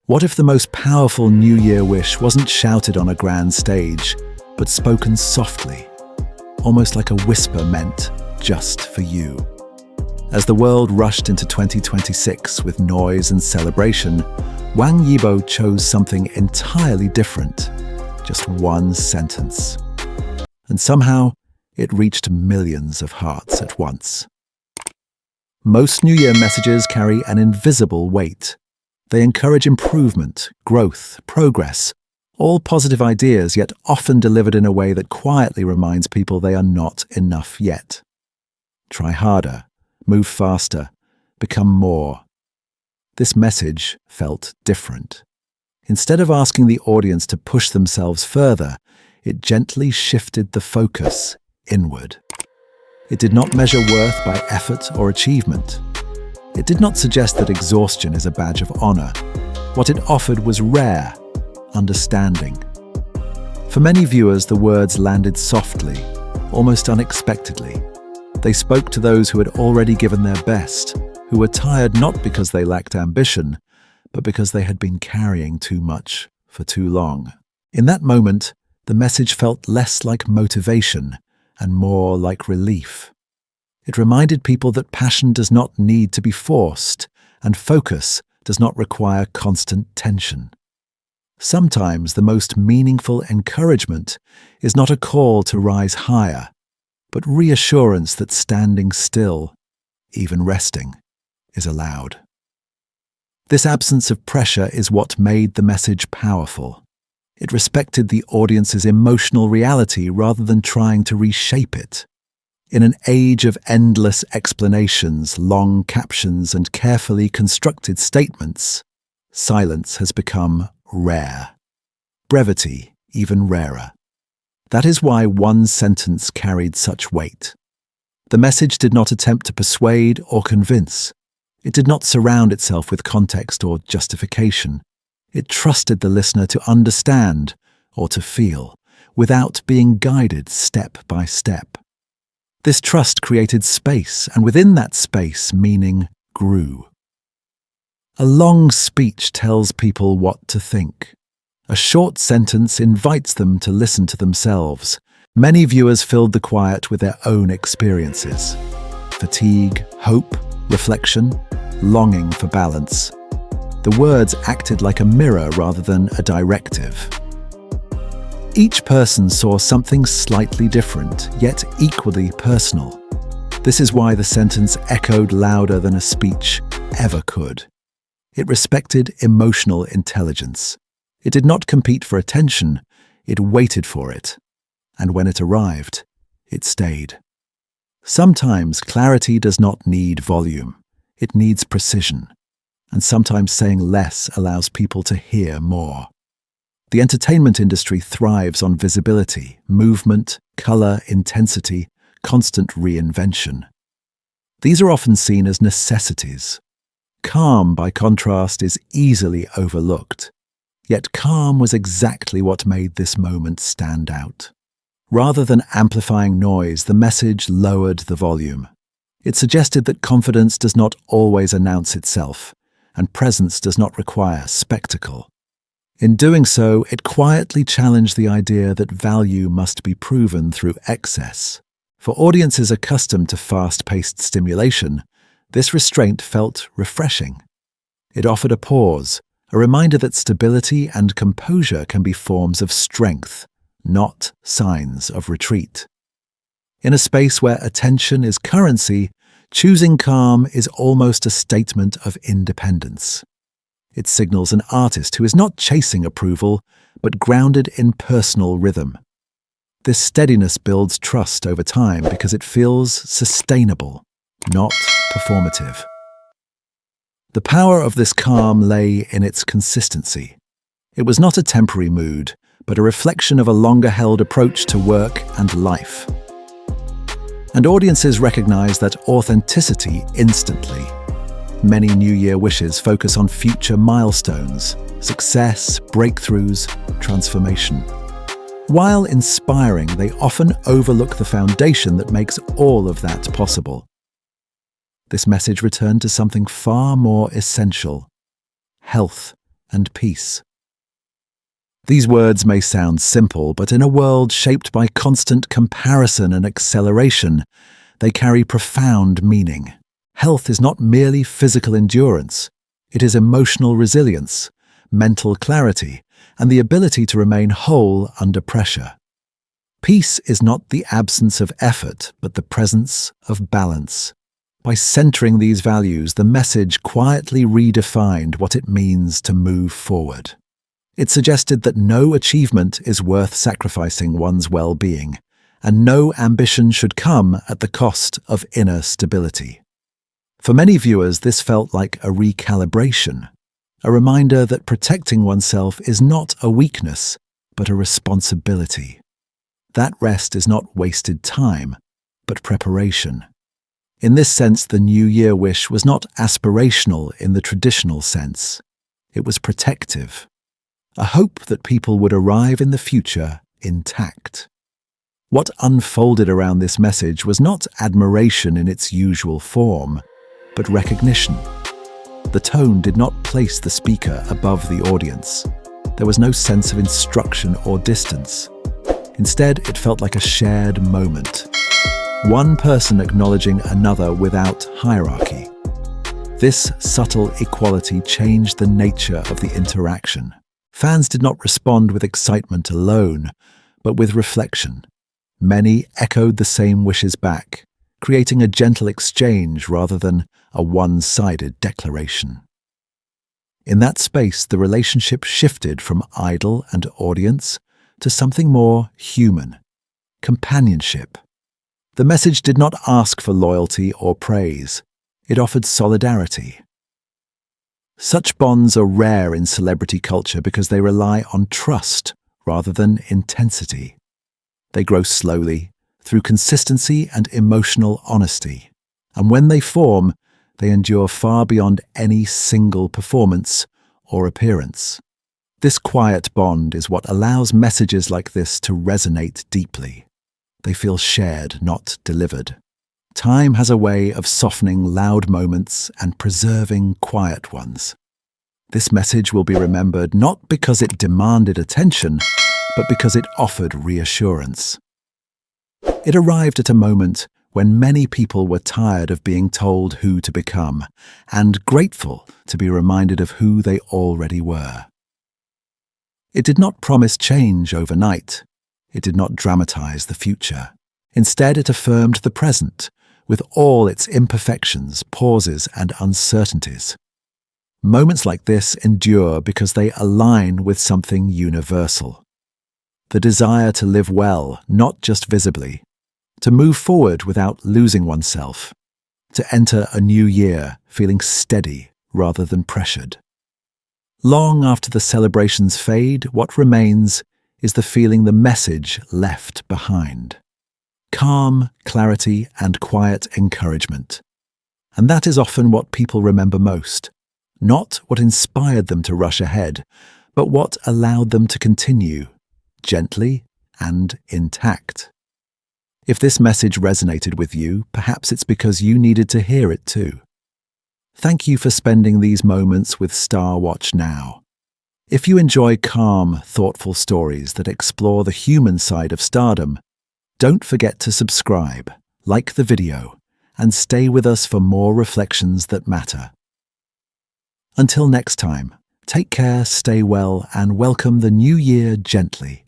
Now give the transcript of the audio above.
What if the most powerful New Year wish wasn't shouted on a grand stage, but spoken softly, almost like a whisper meant just for you? As the world rushed into 2026 with noise and celebration, Wang Yibo chose something entirely different, just one sentence. And somehow, it reached millions of hearts at once. Most New Year messages carry an invisible weight. They encourage improvement, growth, progress, all positive ideas, yet often delivered in a way that quietly reminds people they are not enough yet. Try harder, move faster, become more. This message felt different. Instead of asking the audience to push themselves further, it gently shifted the focus inward. It did not measure worth by effort or achievement. It did not suggest that exhaustion is a badge of honor. What it offered was rare understanding. For many viewers, the words landed softly, almost unexpectedly. They spoke to those who had already given their best, who were tired not because they lacked ambition, but because they had been carrying too much for too long. In that moment, the message felt less like motivation and more like relief. It reminded people that passion does not need to be forced, and focus does not require constant tension. Sometimes the most meaningful encouragement is not a call to rise higher, but reassurance that standing still, even resting, is allowed. This absence of pressure is what made the message powerful. It respected the audience's emotional reality rather than trying to reshape it. In an age of endless explanations, long captions, and carefully constructed statements, silence has become rare. Brevity even rarer. That is why one sentence carried such weight. The message did not attempt to persuade or convince. It did not surround itself with context or justification. It trusted the listener to understand or to feel, without being guided step by step. This trust created space, and within that space, meaning grew. A long speech tells people what to think. A short sentence invites them to listen to themselves. Many viewers filled the quiet with their own experiences. Fatigue, hope, reflection, longing for balance. The words acted like a mirror rather than a directive. Each person saw something slightly different, yet equally personal. This is why the sentence echoed louder than a speech ever could. It respected emotional intelligence. It did not compete for attention, it waited for it. And when it arrived, it stayed. Sometimes clarity does not need volume. It needs precision. And sometimes saying less allows people to hear more. The entertainment industry thrives on visibility, movement, color, intensity, constant reinvention. These are often seen as necessities. Calm, by contrast, is easily overlooked. Yet calm was exactly what made this moment stand out. Rather than amplifying noise, the message lowered the volume. It suggested that confidence does not always announce itself, and presence does not require spectacle. In doing so, it quietly challenged the idea that value must be proven through excess. For audiences accustomed to fast-paced stimulation, this restraint felt refreshing. It offered a pause, a reminder that stability and composure can be forms of strength, not signs of retreat. In a space where attention is currency, choosing calm is almost a statement of independence. It signals an artist who is not chasing approval, but grounded in personal rhythm. This steadiness builds trust over time because it feels sustainable, not performative. The power of this calm lay in its consistency. It was not a temporary mood, but a reflection of a longer-held approach to work and life. And audiences recognize that authenticity instantly. Many New Year wishes focus on future milestones, success, breakthroughs, transformation. While inspiring, they often overlook the foundation that makes all of that possible. This message returned to something far more essential: health and peace. These words may sound simple, but in a world shaped by constant comparison and acceleration, they carry profound meaning. Health is not merely physical endurance. It is emotional resilience, mental clarity, and the ability to remain whole under pressure. Peace is not the absence of effort, but the presence of balance. By centering these values, the message quietly redefined what it means to move forward. It suggested that no achievement is worth sacrificing one's well-being, and no ambition should come at the cost of inner stability. For many viewers, this felt like a recalibration, a reminder that protecting oneself is not a weakness, but a responsibility. That rest is not wasted time, but preparation. In this sense, the New Year wish was not aspirational in the traditional sense. It was protective, a hope that people would arrive in the future intact. What unfolded around this message was not admiration in its usual form, but recognition. The tone did not place the speaker above the audience. There was no sense of instruction or distance. Instead, it felt like a shared moment. One person acknowledging another without hierarchy. This subtle equality changed the nature of the interaction. Fans did not respond with excitement alone, but with reflection. Many echoed the same wishes back, creating a gentle exchange rather than a one-sided declaration. In that space, the relationship shifted from idol and audience to something more human, companionship. The message did not ask for loyalty or praise. It offered solidarity. Such bonds are rare in celebrity culture because they rely on trust rather than intensity. They grow slowly, through consistency and emotional honesty. And when they form, they endure far beyond any single performance or appearance. This quiet bond is what allows messages like this to resonate deeply. They feel shared, not delivered. Time has a way of softening loud moments and preserving quiet ones. This message will be remembered not because it demanded attention, but because it offered reassurance. It arrived at a moment when many people were tired of being told who to become and grateful to be reminded of who they already were. It did not promise change overnight. It did not dramatize the future. Instead, it affirmed the present, with all its imperfections, pauses, and uncertainties. Moments like this endure because they align with something universal. The desire to live well, not just visibly, to move forward without losing oneself, to enter a new year feeling steady rather than pressured. Long after the celebrations fade, what remains is the feeling the message left behind. Calm, clarity, and quiet encouragement. And that is often what people remember most. Not what inspired them to rush ahead, but what allowed them to continue, gently and intact. If this message resonated with you, perhaps it's because you needed to hear it too. Thank you for spending these moments with StarWatch Now. If you enjoy calm, thoughtful stories that explore the human side of stardom, don't forget to subscribe, like the video, and stay with us for more reflections that matter. Until next time, take care, stay well, and welcome the new year gently.